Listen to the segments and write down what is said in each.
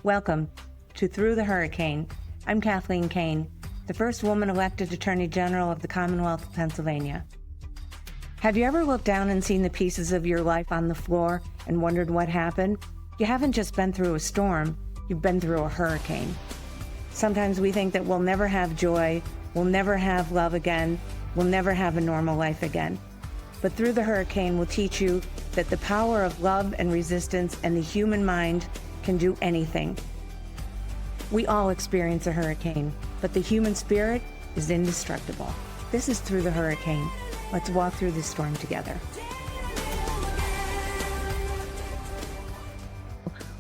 Welcome to Through the HurriKane. I'm Kathleen Kane, the first woman elected Attorney General of the Commonwealth of Pennsylvania. Have you ever looked down and seen the pieces of your life on the floor and wondered what happened? You haven't just been through a storm, you've been through a hurricane. Sometimes we think that we'll never have joy, we'll never have love again, we'll never have a normal life again. But Through the HurriKane will teach you that the power of love and resistance and the human mind can do anything. We all experience a hurricane, but the human spirit is indestructible. This is Through the HurriKane. Let's walk through this storm together.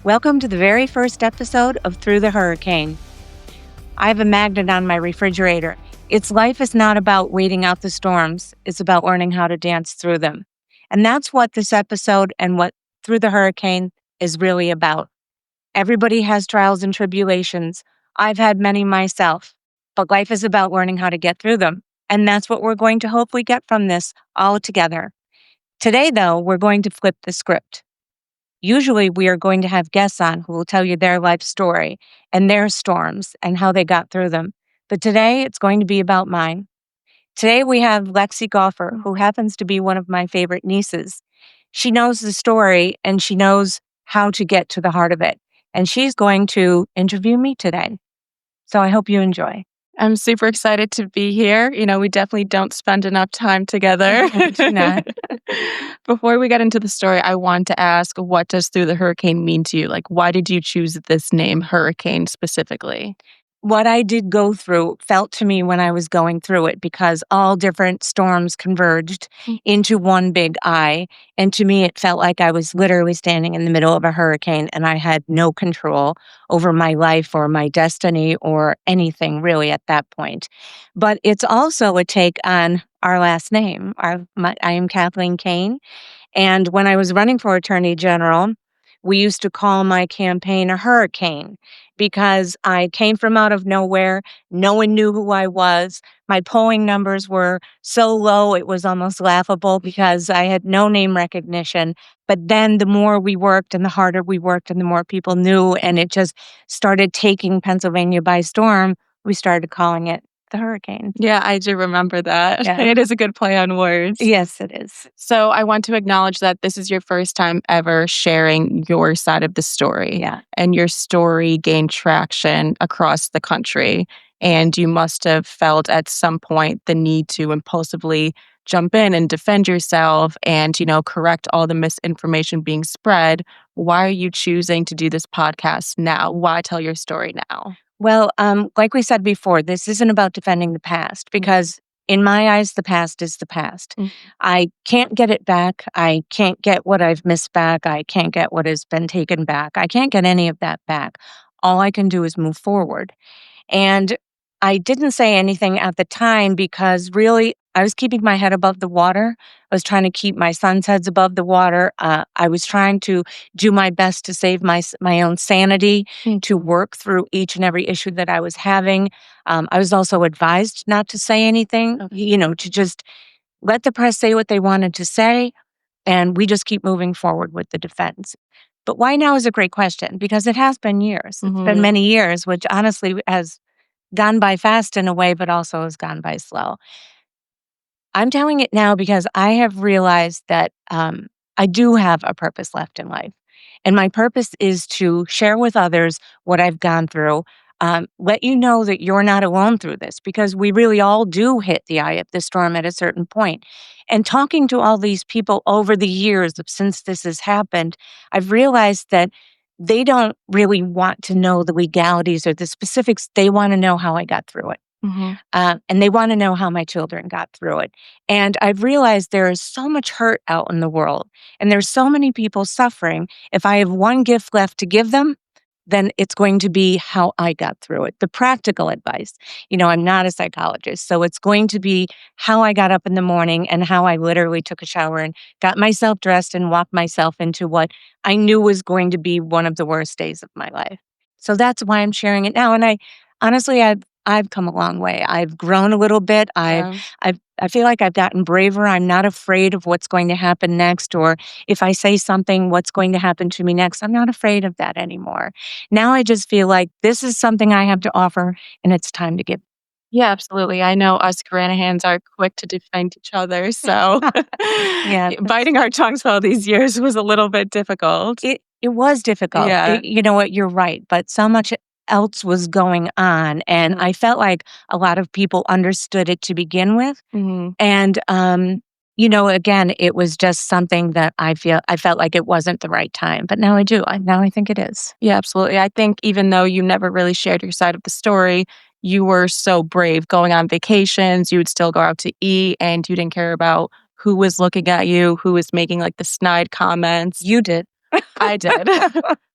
Welcome to the very first episode of Through the HurriKane. I have a magnet on my refrigerator. Its life is not about waiting out the storms. It's about learning how to dance through them. And that's what this episode and what Through the HurriKane is really about. Everybody has trials and tribulations. I've had many myself, but life is about learning how to get through them. And that's what we're going to hopefully get from this all together. Today, though, we're going to flip the script. Usually, we are going to have guests on who will tell you their life story and their storms and how they got through them. But today, it's going to be about mine. Today, we have Lexi Golfer, who happens to be one of my favorite nieces. She knows the story and she knows how to get to the heart of it. And she's going to interview me today. So I hope you enjoy. I'm super excited to be here. You know, we definitely don't spend enough time together. Not. Before we get into the story, I want to ask, what does Through the HurriKane mean to you? Like, why did you choose this name, Hurricane, specifically? What I did go through felt to me when I was going through it because all different storms converged into one big eye. And to me, it felt like I was literally standing in the middle of a hurricane and I had no control over my life or my destiny or anything really at that point. But it's also a take on our last name. I am Kathleen Kane. And when I was running for Attorney General, we used to call my campaign a hurricane because I came from out of nowhere. No one knew who I was. My polling numbers were so low, it was almost laughable because I had no name recognition. But then the more we worked and the harder we worked and the more people knew, and it just started taking Pennsylvania by storm, we started calling it the hurricane. Yeah, I do remember that. Yeah. It is a good play on words. Yes, it is. So I want to acknowledge that this is your first time ever sharing your side of the story. Yeah. And your story gained traction across the country. And you must have felt at some point the need to impulsively jump in and defend yourself and, correct all the misinformation being spread. Why are you choosing to do this podcast now? Why tell your story now? Well, like we said before, this isn't about defending the past because in my eyes, the past is the past. I can't get it back. I can't get what I've missed back. I can't get what has been taken back. I can't get any of that back. All I can do is move forward. And I didn't say anything at the time because really I was keeping my head above the water. I was trying to keep my son's heads above the water. I was trying to do my best to save my own sanity, to work through each and every issue that I was having. I was also advised not to say anything, to just let the press say what they wanted to say, and we just keep moving forward with the defense. But why now is a great question because it has been years. It's been many years, which honestly has gone by fast in a way, but also has gone by slow. I'm telling it now because I have realized that I do have a purpose left in life. And my purpose is to share with others what I've gone through, let you know that you're not alone through this because we really all do hit the eye of the storm at a certain point. And talking to all these people over the years since this has happened, I've realized that they don't really want to know the legalities or the specifics. They want to know how I got through it. And they want to know how my children got through it. And I've realized there is so much hurt out in the world and there's so many people suffering. If I have one gift left to give them, then it's going to be how I got through it. The practical advice. I'm not a psychologist, so it's going to be how I got up in the morning and how I literally took a shower and got myself dressed and walked myself into what I knew was going to be one of the worst days of my life. So that's why I'm sharing it now. And I honestly, I've come a long way. I've grown a little bit. Yeah. I feel like I've gotten braver. I'm not afraid of what's going to happen next, or if I say something, what's going to happen to me next. I'm not afraid of that anymore. Now I just feel like this is something I have to offer, and it's time to give. Yeah, absolutely. I know us Granahans are quick to defend each other, so Yeah, biting our tongues for all these years was a little bit difficult. it was difficult. Yeah. You know what? You're right, but so much else was going on, and Mhm. I felt like a lot of people understood it to begin with. Mhm. And, again, it was just something that I felt like it wasn't the right time, but now I do. Now I think it is. Yeah, absolutely. I think even though you never really shared your side of the story, you were so brave going on vacations. You would still go out to eat and you didn't care about who was looking at you, who was making like the snide comments. You did. I did.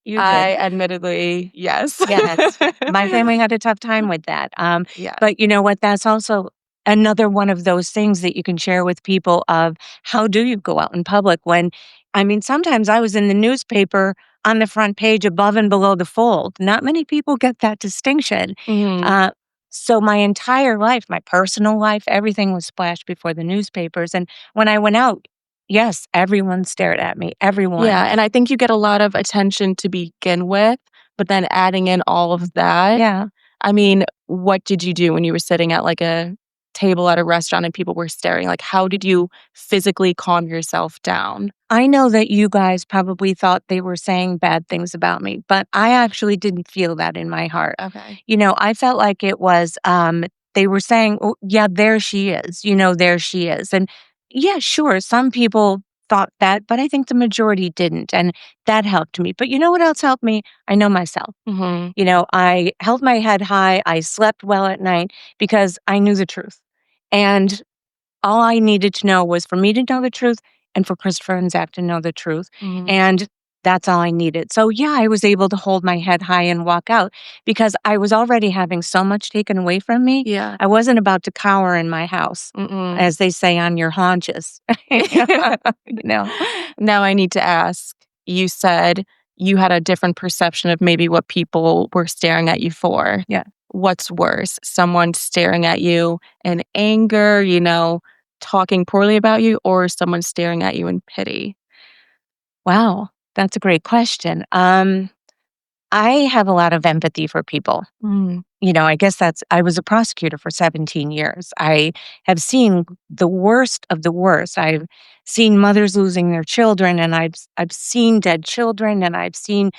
You did. I admittedly, yes. Yes. My family had a tough time with that. Yeah. But you know what? That's also another one of those things that you can share with people of how do you go out in public when, I mean, sometimes I was in the newspaper on the front page above and below the fold. Not many people get that distinction. Mhm. Uh, so my entire life, my personal life, everything was splashed before the newspapers. And when I went out, yes, everyone stared at me. Yeah, Everyone. and I think you get a lot of attention to begin with, but then adding in all of that. Yeah. I mean, what did you do when you were sitting at like a table at a restaurant and people were staring? Like, how did you physically calm yourself down? I know that you guys probably thought they were saying bad things about me, but I actually didn't feel that in my heart. Okay. I felt like it was, they were saying, oh, yeah, there she is, there she is. And yeah, sure, some people thought that, but I think the majority didn't. And that helped me. But you know what else helped me? I know myself. Mhm. I held my head high. I slept well at night because I knew the truth. And all I needed to know was for me to know the truth and for Christopher and Zach to know the truth. Mhm. And that's all I needed. So, yeah, I was able to hold my head high and walk out because I was already having so much taken away from me. Yeah. I wasn't about to cower in my house, Mm-mm. as they say, on your haunches. you know? Now I need to ask, you said you had a different perception of maybe what people were staring at you for. Yeah. What's worse? Someone staring at you in anger, talking poorly about you, or someone staring at you in pity? Wow. That's a great question. I have a lot of empathy for people. Mm. I guess I was a prosecutor for 17 years. I have seen the worst of the worst. I've seen mothers losing their children, and I've seen dead children, and I've seen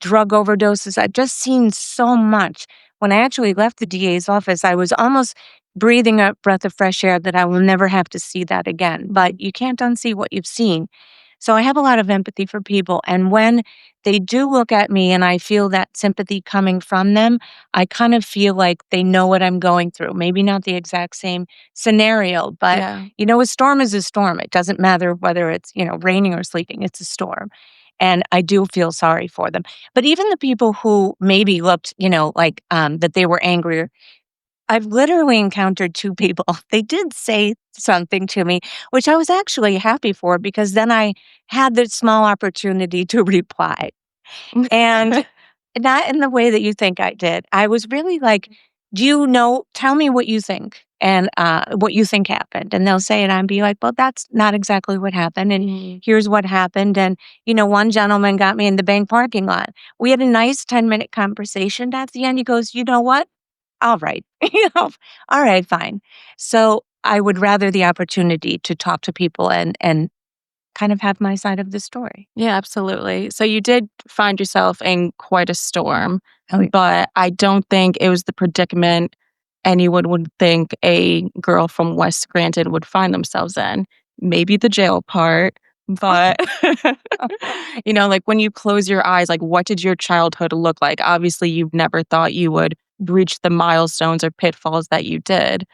drug overdoses. I've just seen so much. When I actually left the DA's office, I was almost breathing a breath of fresh air that I will never have to see that again. But you can't unsee what you've seen. So I have a lot of empathy for people. And when they do look at me and I feel that sympathy coming from them, I kind of feel like they know what I'm going through. Maybe not the exact same scenario, but Yeah. a storm is a storm. It doesn't matter whether it's, raining or sleeting, it's a storm. And I do feel sorry for them. But even the people who maybe looked, like that they were angry, I've literally encountered 2 people. They did say something to me, which I was actually happy for because then I had the small opportunity to reply. And not in the way that you think I did. I was really like, "Do you know tell me what you think and, what you think happened." And they'll say it, and I'd be like, "Well, that's not exactly what happened, and Mhm. here's what happened." And, one gentleman got me in the bank parking lot. We had a nice 10-minute conversation. At the end, he goes, "You know what? All right." "All right, fine." So, I would rather the opportunity to talk to people and kind of have my side of the story. Yeah, absolutely. So you did find yourself in quite a storm, Oh, yeah. but I don't think it was the predicament anyone would think a girl from West Scranton would find themselves in. Maybe the jail part, but like when you close your eyes, like what did your childhood look like? Obviously, you've never thought you would reach the milestones or pitfalls that you did.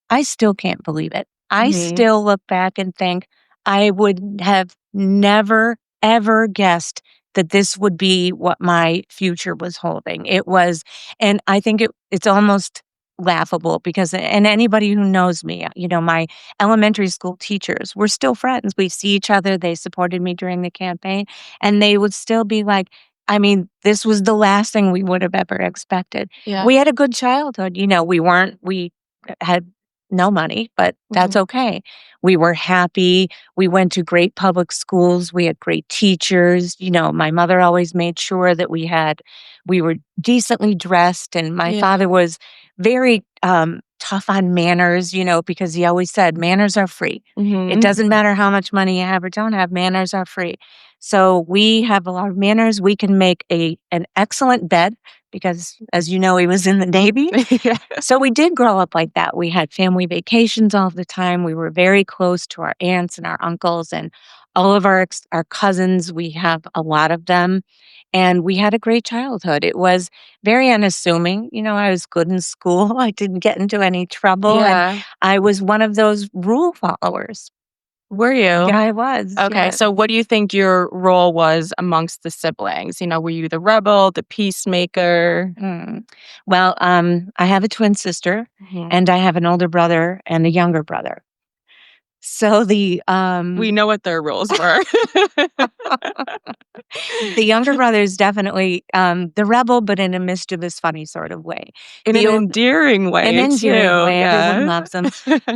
I still can't believe it. I Mhm. still look back and think I would have never, ever guessed that this would be what my future was holding. It was, and I think it's almost laughable because, and anybody who knows me, my elementary school teachers, we're still friends. We see each other. They supported me during the campaign, and they would still be like, I mean, this was the last thing we would have ever expected. Yeah. We had a good childhood, we had no money, but that's Mhm. okay. We were happy. We went to great public schools. We had great teachers. My mother always made sure that we were decently dressed, and my Yeah. father was very tough on manners, because he always said manners are free. It Mhm. doesn't matter how much money you have or don't have, manners are free. So we have a lot of manners. We can make an excellent bed because, as you know, he was in the Navy. Yeah. So we did grow up like that. We had family vacations all the time. We were very close to our aunts and our uncles and all of our cousins. We have a lot of them. And we had a great childhood. It was very unassuming. I was good in school. I didn't get into any trouble. And Yeah. I was one of those rule followers. Were you? Yeah, I was. Okay, Yeah. so what do you think your role was amongst the siblings? Were you the rebel, the peacemaker? Well, I have a twin sister, Mhm. and I have an older brother and a younger brother. So We know what their roles were. the younger brother is definitely the rebel, but in a mischievous, funny sort of way. In an The old, endearing an way endearing too, way, everyone yeah. loves him.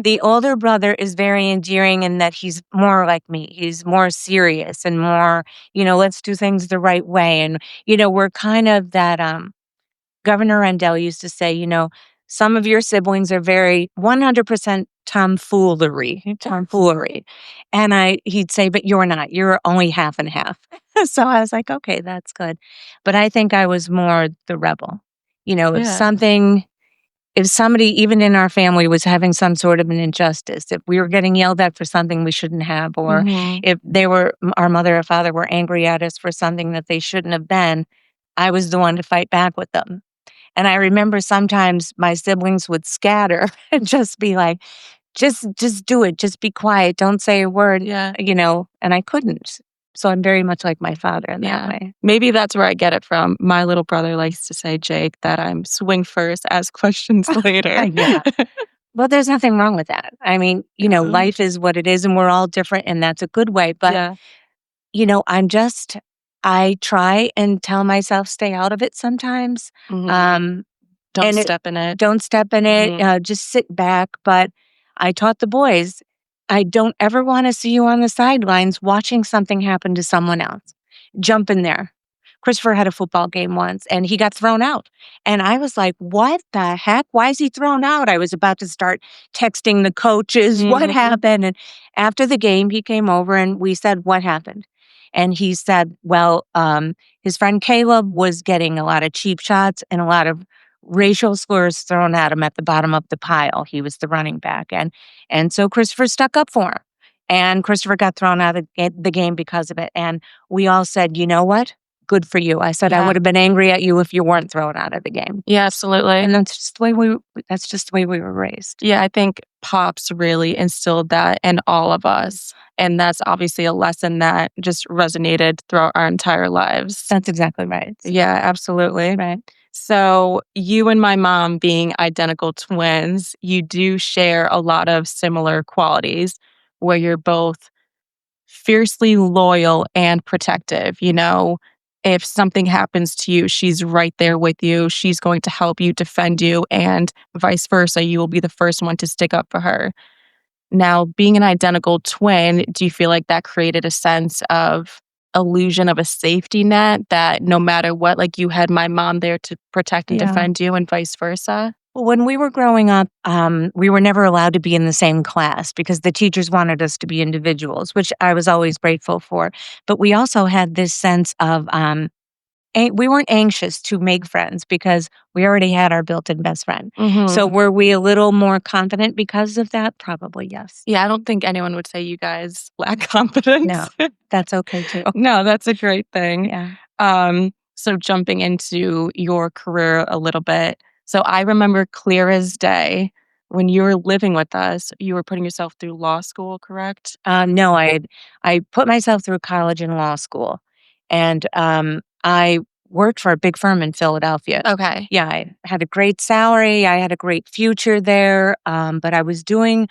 The older brother is very endearing in that he's more like me. He's more serious and more, let's do things the right way. And we're kind of that. Governor Rendell used to say, some of your siblings are very 100% tomfoolery. And he'd say, but you're not. You're only half and half. So I was like, okay, that's good. But I think I was more the rebel. If Yeah. if somebody, even in our family, was having some sort of an injustice, if we were getting yelled at for something we shouldn't have, or Mhm. if our mother or father were angry at us for something that they shouldn't have been, I was the one to fight back with them. And I remember sometimes my siblings would scatter and just be like, just do it. Just be quiet. Don't say a word, Yeah. and I couldn't. So I'm very much like my father in that Yeah. way. Maybe that's where I get it from. My little brother likes to say, Jake, that I'm swing first, ask questions later. Yeah. Well, there's nothing wrong with that. I mean, Yeah. life is what it is and we're all different and that's a good way. But, Yeah. I try and tell myself stay out of it sometimes. Mhm. Um, Don't and step in it. don't step in it, Mhm. just sit back, but I taught the boys, I don't ever wanna see you on the sidelines watching something happen to someone else. Jump in there. Christopher had a football game once, and he got thrown out, and I was like, "What the heck? Why is he thrown out?" I was about to start texting the coaches, "What Mhm. happened?" And after the game, he came over and we said, "What happened?" And he said, "Well, his friend Caleb was getting a lot of cheap shots and a lot of racial slurs thrown at him at the bottom of the pile. He was the running back, and so Christopher stuck up for him, and Christopher got thrown out of the game because of it. And we all said, you know what? Good for you. I said I Yeah. would have been angry at you if you weren't thrown out of the game, Yeah, absolutely. and that's just the way we were raised. Yeah, I think pops really instilled that in all of us. And that's obviously a lesson that just resonated throughout our entire lives. That's exactly right. Yeah, absolutely. Right. So, you and my mom being identical twins, you do share a lot of similar qualities where you're both fiercely loyal and protective. If something happens to you, she's right there with you. She's going to help you, defend you, and vice versa. You will be the first one to stick up for her. Now, being an identical twin, do you feel like that created a sense of illusion of a safety net that no matter what, like you had my mom there to protect and Yeah. defend you and vice versa? Well, when we were growing up, we were never allowed to be in the same class because the teachers wanted us to be individuals, which I was always grateful for. But we also had this sense of we weren't anxious to make friends because we already had our built-in best friend. So Hmm. were we a little more confident because of that? Probably yes. Yeah, I don't think anyone would say you guys lack No, confidence. that's okay too. No, that's a great thing. Yeah. So jumping into your career a little bit. So I remember clear as day when you were living with us, you were putting yourself through law school, correct? No, I put myself through college and law school, and I worked for a big firm in Philadelphia. Okay. Yeah, I had a great salary. I had a great future there, but I was doing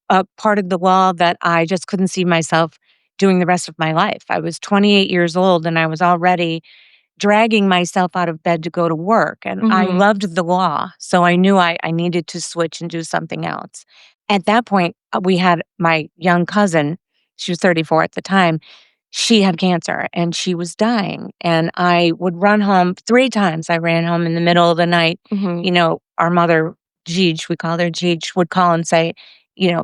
a part of the law that I just couldn't see myself doing the rest of my life. I was 28 years old, and I was already dragging myself out of bed to go to work. And I Mhm. loved the law. So I knew I needed to switch and do something else. At that point, we had my young cousin, she was 34 at the time. She had cancer and she was dying. And I would run home 3 times. I ran home in the middle of the night. Mhm. Our mother, Jeej, we called her Jeej, would call and say,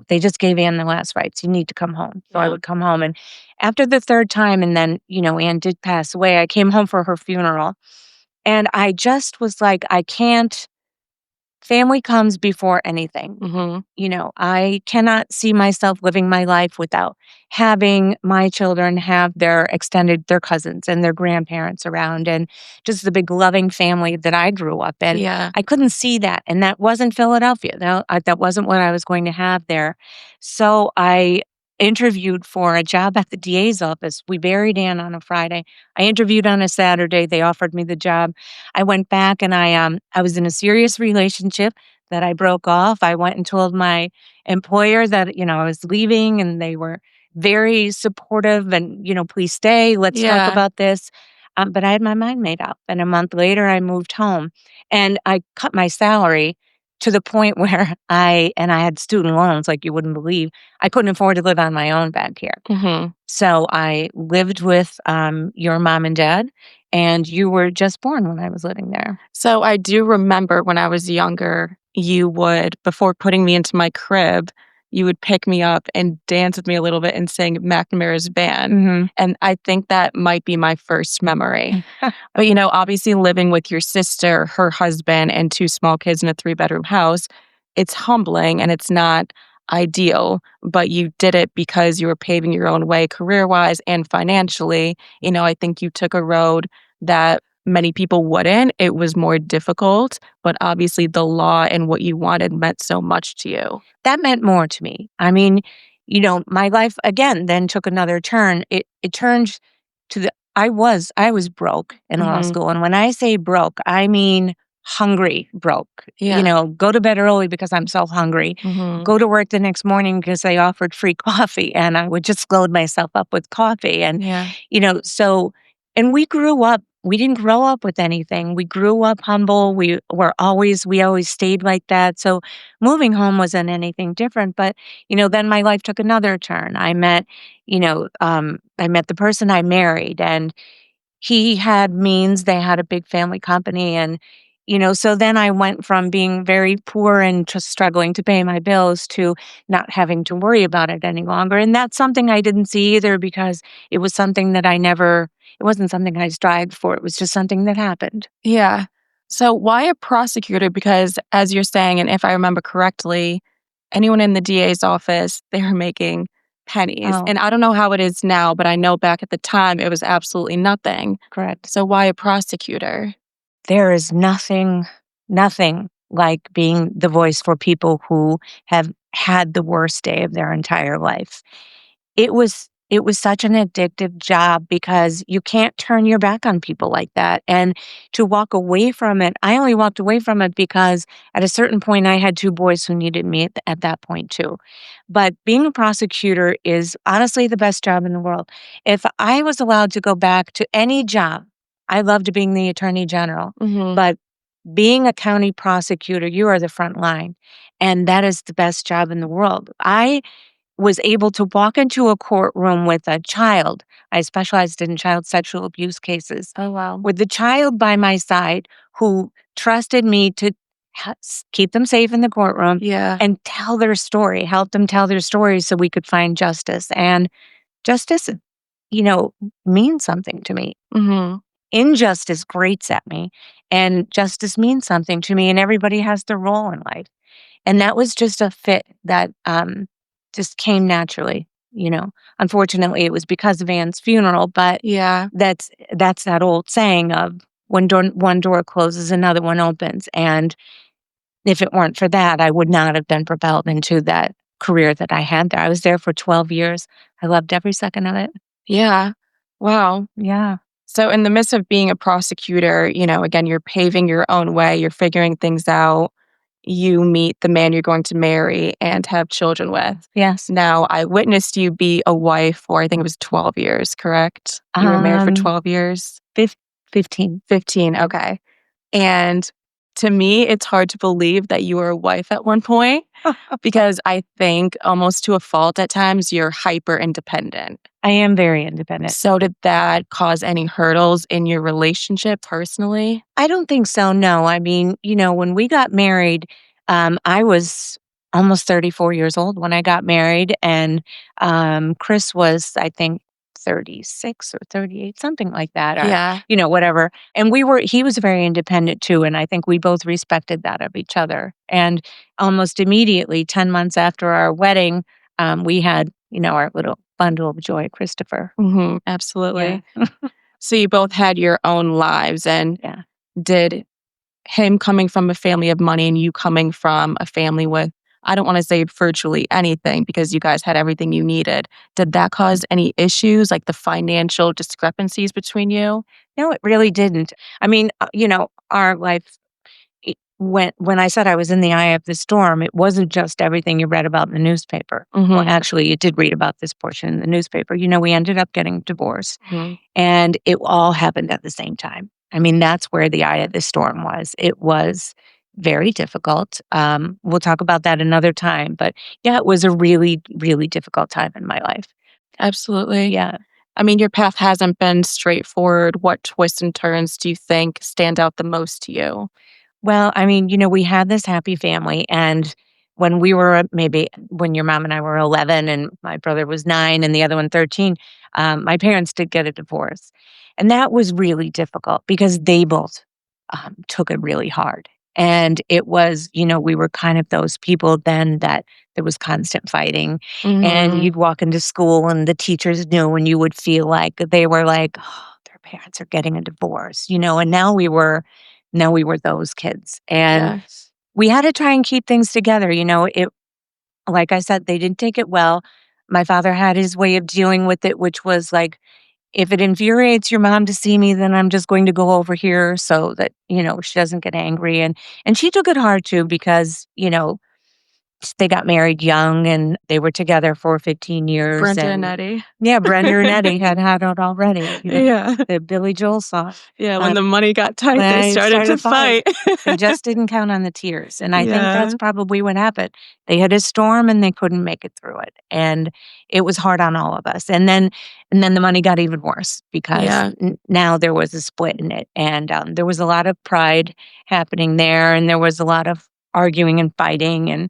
they just gave Ann the last rites. You need to come home. So I Yeah. would come home. And after the third time, and then, Ann did pass away, I came home for her funeral. And I just was like, I can't, family comes before anything. Mhm. I cannot see myself living my life without having my children have their cousins and their grandparents around and just the big loving family that I grew up in. Yeah. I couldn't see that. And that wasn't Philadelphia. That wasn't what I was going to have there. So I interviewed for a job at the DA's office. We buried Ann on a Friday. I interviewed on a Saturday. They offered me the job. I went back and I was in a serious relationship that I broke off. I went and told my employer that, I was leaving and they were very supportive and, please stay, let's talk Yeah. about this. But I had my mind made up. And a month later, I moved home and I cut my salary to the point where I had student loans like you wouldn't believe. I couldn't afford to live on my own back here. Mhm. So I lived with your mom and dad, and you were just born when I was living there. So I do remember when I was younger, you would, before putting me into my crib, you would pick me up and dance with me a little bit and sing McNamara's band. Hmm. And I think that might be my first memory. But, obviously living with your sister, her husband, and 2 small kids in a 3-bedroom house, it's humbling and it's not ideal, but you did it because you were paving your own way career-wise and financially. I think you took a road that many people wouldn't. It was more difficult, but obviously the law and what you wanted meant so much to you. That meant more to me. I mean, my life again then took another turn. It turned to the I was broke in law Mhm. school. And when I say broke, I mean hungry broke. Yeah. Go to bed early because I'm so hungry. Mhm. Go to work the next morning because they offered free coffee and I would just load myself up with coffee. And, Yeah. so and we grew up. We didn't grow up with anything. We grew up humble. We always stayed like that. So moving home wasn't anything different, but, then my life took another turn. I met the person I married and he had means, they had a big family company and, so then I went from being very poor and just struggling to pay my bills to not having to worry about it any longer. And that's something I didn't see either because it was something that it wasn't something I strived for. It was just something that happened. Yeah. So why a prosecutor? Because as you're saying, and if I remember correctly, anyone in the DA's office, they were making pennies. Oh, And I don't know how it is now, but I know back at the time it was absolutely nothing. correct. So why a prosecutor? There is nothing like being the voice for people who have had the worst day of their entire life. It was such an addictive job because you can't turn your back on people like that, and to walk away from it, I only walked away from it because at a certain point, I had 2 boys who needed me at that point too. But being a prosecutor is honestly the best job in the world. If I was allowed to go back to any job, I loved being the attorney general, Mhm. but being a county prosecutor, you are the front line, and that is the best job in the world. I was able to walk into a courtroom with a child. I specialized in child sexual abuse cases. Oh, wow. With the child by my side who trusted me to keep them safe in the courtroom Yeah. and tell their story, help them tell their story so we could find justice. And justice, you know, means something to me. Mhm. Injustice grates at me, and justice means something to me, and everybody has their role in life. And that was just a fit that, just came naturally, you know? Unfortunately, it was because of Ann's funeral, but Yeah. that's that old saying of when one door closes, another one opens, and if it weren't for that, I would not have been propelled into that career that I had there. I was there for 12 years. I loved every second of it. Yeah. Wow. Yeah. So in the midst of being a prosecutor, again, you're paving your own way, you're figuring things out. You meet the man you're going to marry and have children with. Yes. Now, I witnessed you be a wife for, I think it was 12 years, correct? You were married for Um, 12 years? 15. 15, okay. And to me, it's hard to believe that you were a wife at one point because I think almost to a fault at times you're hyper independent. I am very independent. So did that cause any hurdles in your relationship personally? I don't think so, no. I mean, when we got married, I was almost 34 years old when I got married, and Chris was, I think, 36 or 38, something like that, or, Yeah. whatever. And he was very independent too, and I think we both respected that of each other. And almost immediately, 10 months after our wedding, we had, our little bundle of joy, Christopher. Absolutely. Yeah. So you both had your own lives, and Yeah. did him coming from a family of money and you coming from a family with, I don't want to say virtually anything because you guys had everything you needed. Did that cause any issues, like the financial discrepancies between you? No, it really didn't. I mean, our life, when I said I was in the eye of the storm, it wasn't just everything you read about in the newspaper. Well, Hmm. actually, you did read about this portion in the newspaper. We ended up getting divorced, Hmm. and it all happened at the same time. I mean, that's where the eye of the storm was. It was very difficult. We'll talk about that another time, but yeah, it was a really, really difficult time in my life. Absolutely. Yeah. I mean, your path hasn't been straightforward. What twists and turns do you think stand out the most to you? Well, I mean, we had this happy family, and when your mom and I were 11 and my brother was 9 and the other one 13, my parents did get a divorce. And that was really difficult because they both took it really hard. And it was, we were kind of those people then that there was constant fighting. And Hmm. you'd walk into school and the teachers knew, and you would feel like they were like, oh, their parents are getting a divorce, and now we were those kids. And Yes. we had to try and keep things together. Like I said, they didn't take it well. My father had his way of dealing with it, which was like, if it infuriates your mom to see me, then I'm just going to go over here so that, she doesn't get angry. And she took it hard too because, they got married young and they were together for 15 years. Brenda and And Eddie. yeah, Brenda and Eddie had it already. Yeah. The Billy Joel song. Yeah. When Um, the money got tight, they they started started to a fight. fight. They just didn't count on the tears, and I think that's Yeah. probably what happened. They hit a storm and they couldn't make it through it, and it was hard on all of us. And then the money got even worse because Yeah. now there was a split in it, and there was a lot of pride happening there, and there was a lot of arguing and fighting, and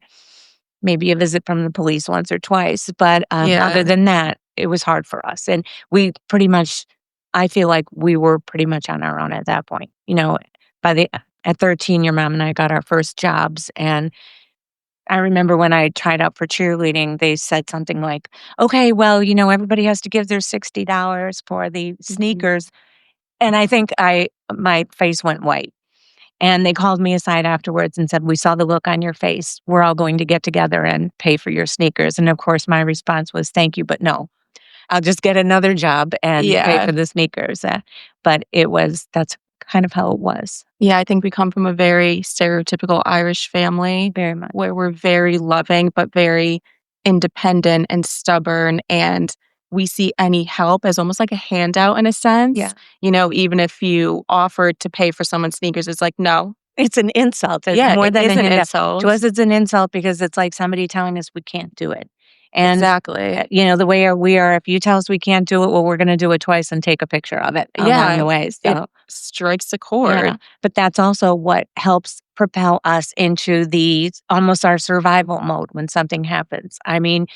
maybe a visit from the police once or twice. But other Yeah. than that, it was hard for us, and we pretty much. I feel like we were pretty much on our own at that point. By the at 13, your mom and I got our first jobs, and I remember when I tried out for cheerleading, they said something like, "Okay, well, everybody has to give their $60 for the Mhm. sneakers." And I think I my face went white. And they called me aside afterwards and said, "We saw the look on your face. We're all going to get together and pay for your sneakers." And of course, my response was, "Thank you, but no. I'll just get another job and pay Yeah. for the sneakers." But that's kind of how it was, Yeah, I think we come from a very stereotypical Irish family very much. where we're very loving, but very independent and stubborn. And we see any help as almost like a handout in a sense. Yeah. Even if you offered to pay for someone's sneakers, it's like, no. It's an insult. It's Yeah, more it than a is an handout. To insult. us, it's an insult because it's like somebody telling us we can't do it. And, Exactly. the way we are, if you tell us we can't do it, well, we're going to do it twice and take a picture of it along Yeah, the way. it So, strikes a yeah. chord. But that's also what helps propel us into almost our survival mode when something happens. I mean,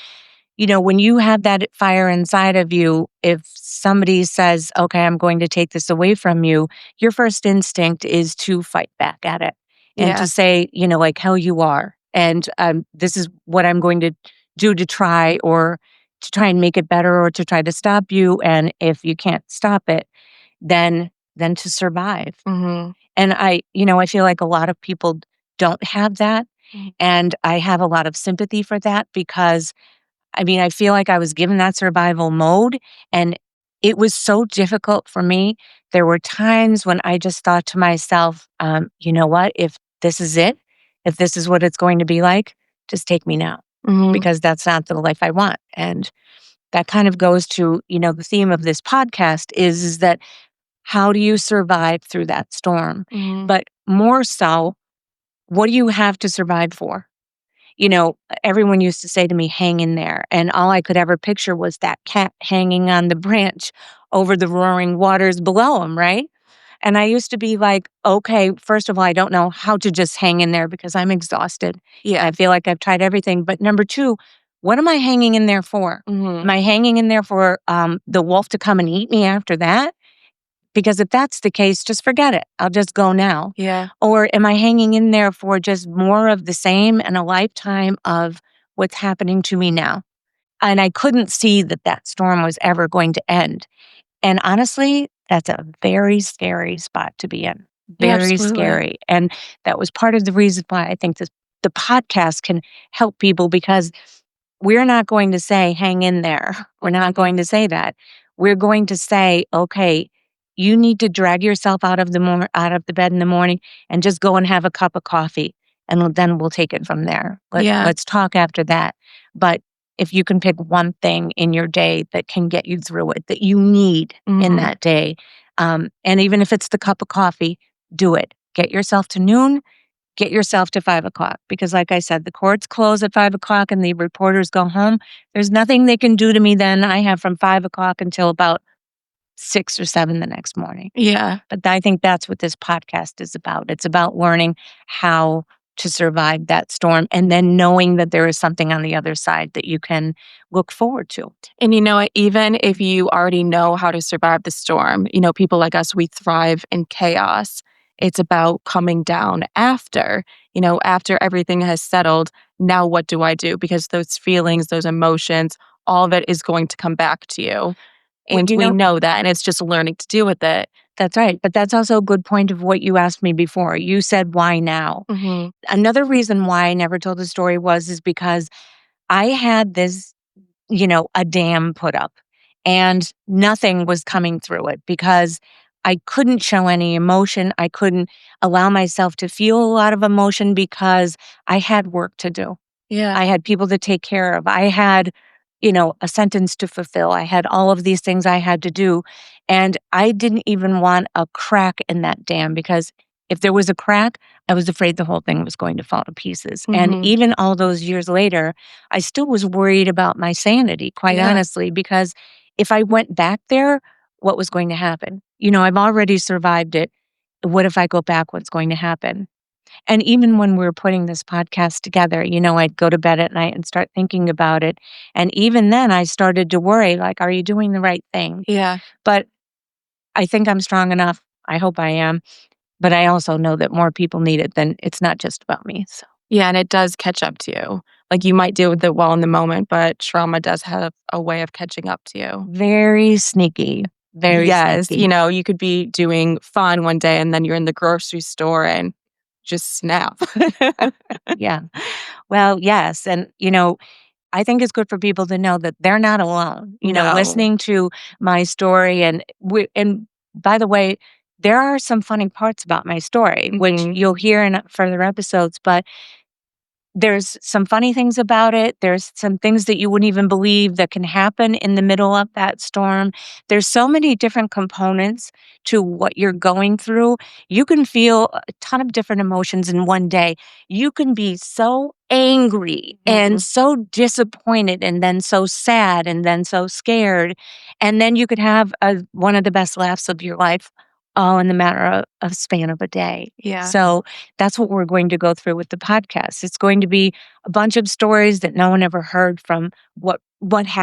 when you have that fire inside of you, if somebody says, "Okay, I'm going to take this away from you," your first instinct is to fight back at it and to Yeah. say, like, "Hell, you are." And this is what I'm going to do to try and make it better or to try to stop you. And if you can't stop it, then to survive. Hmm. And I feel like a lot of people don't have that. And I have a lot of sympathy for that because I mean, I feel like I was given that survival mode, and it was so difficult for me. There were times when I just thought to myself, you know what? If this is it, if this is what it's going to be like, just take me now Hmm. because that's not the life I want. And that kind of goes to, the theme of this podcast is that how do you survive through that storm? But more so, what do you have to survive for? Everyone used to say to me, hang in there. And all I could ever picture was that cat hanging on the branch over the roaring waters below him, right? And I used to be like, okay, first of all, I don't know how to just hang in there because I'm exhausted. Yeah. I feel like I've tried everything. But number two, what am I hanging in there for? Am I hanging in there for the wolf to come and eat me after that? Because if that's the case, just forget it. I'll just go now. Yeah. Or am I hanging in there for just more of the same and a lifetime of what's happening to me now? And I couldn't see that that storm was ever going to end. And honestly, that's a very scary spot to be in. Yeah, Very absolutely. scary. And that was part of the reason why I think the podcast can help people because we're not going to say, hang in there. We're not going to say that. We're going to say, okay, you need to drag yourself out of the bed in the morning and just go and have a cup of coffee. And then we'll take it from there. Yeah. Let's talk after that. But if you can pick one thing in your day that can get you through it, that you need in that day, and even if it's the cup of coffee, do it. Get yourself to noon, get yourself to 5 o'clock. Because like I said, the courts close at 5 o'clock and the reporters go home. There's nothing they can do to me then. I have from 5 o'clock until about 6 or 7 the next morning. Yeah. But I think that's what this podcast is about. It's about learning how to survive that storm and then knowing that there is something on the other side that you can look forward to. And you know what? Even if you already know how to survive the storm, people like us, we thrive in chaos. It's about coming down after, after everything has settled. Now, what do I do? Because those feelings, those emotions, all of it is going to come back to you. And we know that. And it's just learning to deal with it. That's right. But that's also a good point of what you asked me before. You said, why now? Another reason why I never told the story is because I had this, a dam put up and nothing was coming through it because I couldn't show any emotion. I couldn't allow myself to feel a lot of emotion because I had work to do. Yeah. I had people to take care of. I had, a sentence to fulfill. I had all of these things I had to do. And I didn't even want a crack in that dam because if there was a crack, I was afraid the whole thing was going to fall to pieces. And even all those years later, I still was worried about my sanity, quite honestly, because if I went back there, what was going to happen? I've already survived it. What if I go back? What's going to happen? And even when we were putting this podcast together, I'd go to bed at night and start thinking about it. And even then I started to worry, like, are you doing the right thing? Yeah. But I think I'm strong enough. I hope I am. But I also know that more people need it than it's not just about me. So yeah, and it does catch up to you. Like you might deal with it well in the moment, but trauma does have a way of catching up to you. very sneaky. Very sneaky. You could be doing fine one day and then you're in the grocery store and just snap. Yeah. Well, yes. And, I think it's good for people to know that they're not alone. No. Listening to my story and by the way, there are some funny parts about my story, which you'll hear in further episodes, but there's some funny things about it. There's some things that you wouldn't even believe that can happen in the middle of that storm. There's so many different components to what you're going through. You can feel a ton of different emotions in one day. You can be so angry and so disappointed and then so sad and then so scared. And then you could have one of the best laughs of your life all in the matter of span of a day. Yeah. So that's what we're going to go through with the podcast. It's going to be a bunch of stories that no one ever heard from what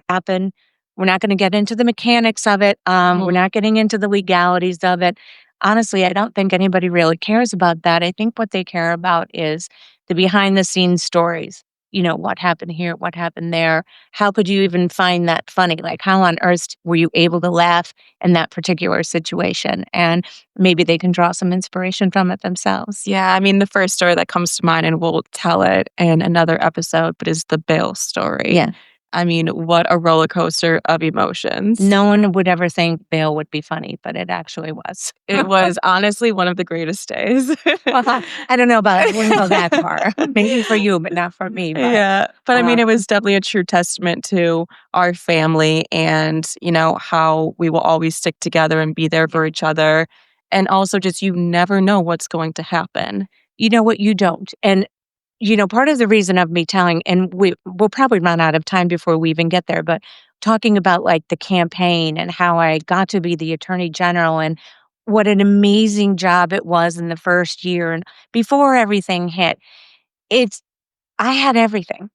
happened. We're not going to get into the mechanics of it. We're not getting into the legalities of it. Honestly, I don't think anybody really cares about that. I think what they care about is the behind the scenes stories. What happened here, what happened there. How could you even find that funny? Like, how on earth were you able to laugh in that particular situation? And maybe they can draw some inspiration from it themselves. Yeah, I mean, the first story that comes to mind, and we'll tell it in another episode, but is the Bill story. Yeah. I mean, what a roller coaster of emotions. No one would ever think bail would be funny, but it actually was. It was honestly one of the greatest days. Well, I don't know about I wouldn't go that far. Maybe for you, but not for me. But Yeah. But I mean, uh, it was definitely a true testament to our family and, how we will always stick together and be there for each other. And also just you never know what's going to happen. you know what? You don't. And part of the reason of me telling, and we'll probably run out of time before we even get there, but talking about like the campaign and how I got to be the attorney general and what an amazing job it was in the first year and before everything hit, it's, I had everything.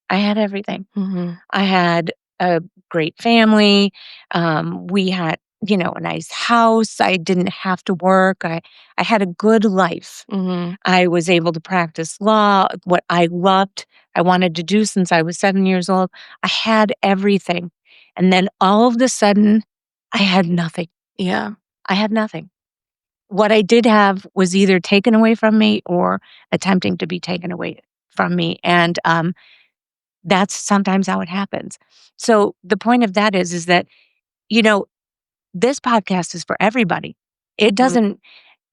I had everything. Mhm. I had a great family. We had, a nice house. I didn't have to work. I had a good life. Mhm. I was able to practice law, what I loved, I wanted to do since I was 7 years old. I had everything. And then all of a sudden, I had nothing. Yeah. I had nothing. What I did have was either taken away from me or attempting to be taken away from me. And that's sometimes how it happens. So the point of that is that, you know, this podcast is for everybody. It Mhm. doesn't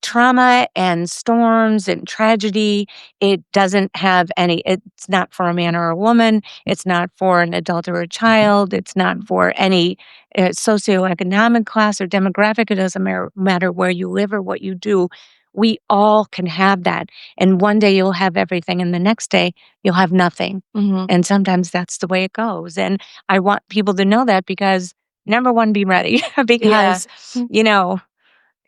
trauma and storms and tragedy. It doesn't have it's not for a man or a woman. It's not for an adult or a child. It's not for any socioeconomic class or demographic. It doesn't matter where you live or what you do. We all can have that. And one day you'll have everything, and the next day you'll have nothing. Mhm. And sometimes that's the way it goes. And I want people to know that because, number one, be ready Yeah. because, you know,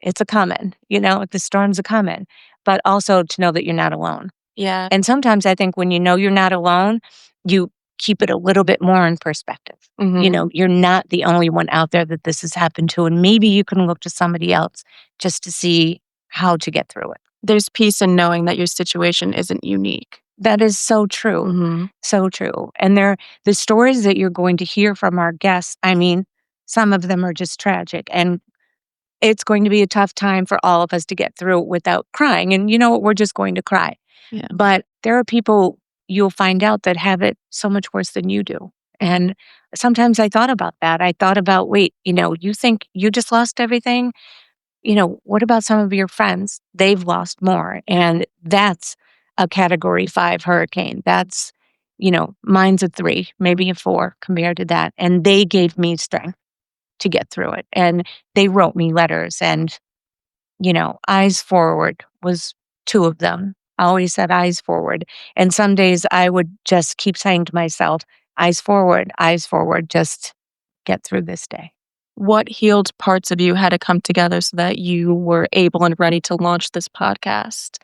it's a coming, the storms are coming, but also to know that you're not alone. Yeah. And sometimes I think when you know you're not alone, you keep it a little bit more in perspective. Mhm. You're not the only one out there that this has happened to, and maybe you can look to somebody else just to see how to get through it. There's peace in knowing that your situation isn't unique. That is so true. Mhm. So true. And the stories that you're going to hear from our guests, I mean, some of them are just tragic. And it's going to be a tough time for all of us to get through without crying. And you know what? We're just going to cry. Yeah. But there are people you'll find out that have it so much worse than you do. And sometimes I thought about that. I thought about, wait, you think you just lost everything? What about some of your friends? They've lost more. And that's a category 5 hurricane. That's, mine's a 3, maybe a 4 compared to that. And they gave me strength to get through it. And they wrote me letters and, eyes forward was 2 of them. I always said eyes forward. And some days I would just keep saying to myself, eyes forward, just get through this day. What healed parts of you had to come together so that you were able and ready to launch this podcast?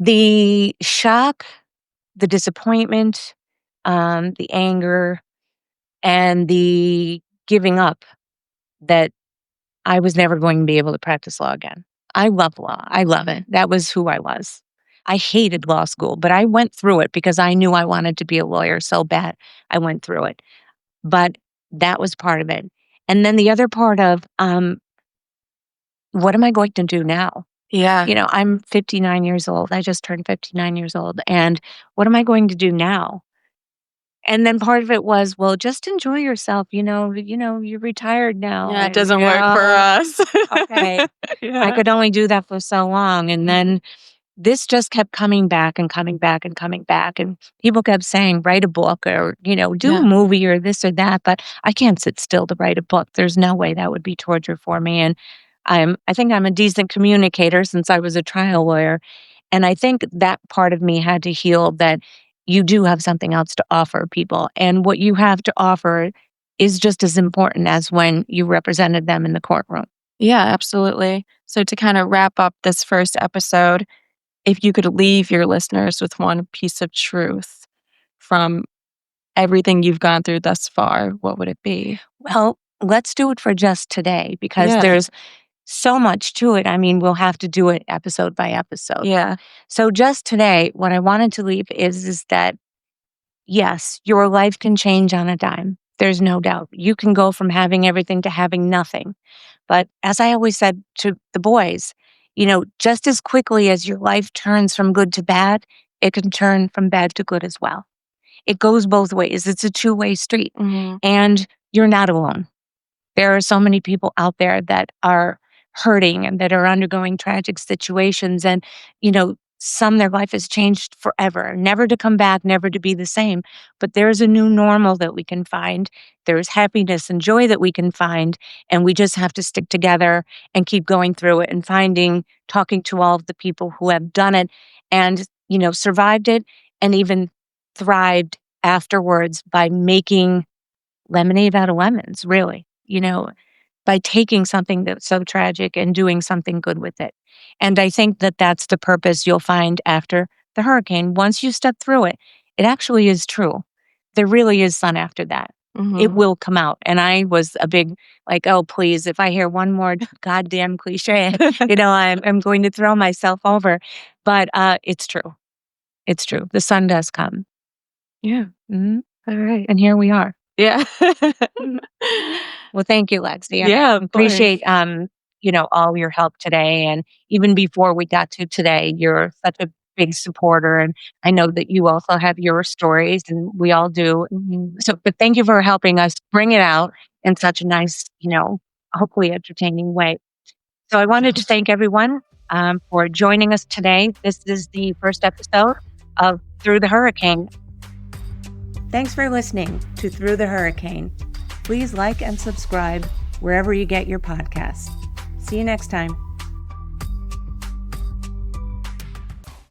The shock, the disappointment, the anger, and the giving up that I was never going to be able to practice law again. I love law. I love it. That was who I was. I hated law school, but I went through it because I knew I wanted to be a lawyer so bad. I went through it. But that was part of it. And then the other part of what am I going to do now? Yeah. I'm 59 years old. I just turned 59 years old. And what am I going to do now? And then part of it was, well, just enjoy yourself. You're retired now. Yeah, it And, doesn't work for us. okay. I Yeah. could only do that for so long. And then this just kept coming back and coming back and coming back. And people kept saying, write a book or, do a Yeah. movie or this or that. But I can't sit still to write a book. There's no way that would be torture for me. And I think I'm a decent communicator since I was a trial lawyer. And I think that part of me had to heal that you do have something else to offer people. And what you have to offer is just as important as when you represented them in the courtroom. Yeah, absolutely. So to kind of wrap up this first episode, if you could leave your listeners with one piece of truth from everything you've gone through thus far, what would it be? Well, let's do it for just today because Yeah. there's so much to it. I mean, we'll have to do it episode by episode. Yeah. So just today, what I wanted to leave is that yes, your life can change on a dime. There's no doubt. You can go from having everything to having nothing. But as I always said to the boys, just as quickly as your life turns from good to bad, it can turn from bad to good as well. It goes both ways. It's a two-way street. Mhm. And you're not alone. There are so many people out there that are hurting and that are undergoing tragic situations. And, some their life has changed forever, never to come back, never to be the same. But there's a new normal that we can find. There's happiness and joy that we can find. And we just have to stick together and keep going through it and talking to all of the people who have done it and, survived it and even thrived afterwards by making lemonade out of lemons, really, by taking something that's so tragic and doing something good with it. And I think that that's the purpose you'll find after the hurricane. Once you step through it, it actually is true. There really is sun after that. It Mhm. will come out. And I was a big, like, oh, please, if I hear one more goddamn cliche, I'm going to throw myself over. But it's true. It's true. The sun does come. Yeah. hmm All right. And here we are. Yeah. Well, thank you, Lexi. I Yeah, of course. appreciate all your help today. And even before we got to today, you're such a big supporter. And I know that you also have your stories and we all do. Mhm. So but thank you for helping us bring it out in such a nice, hopefully entertaining way. So I wanted to thank everyone for joining us today. This is the first episode of Through the Hurricane. Thanks for listening to Through the Hurricane. Please like and subscribe wherever you get your podcasts. See you next time.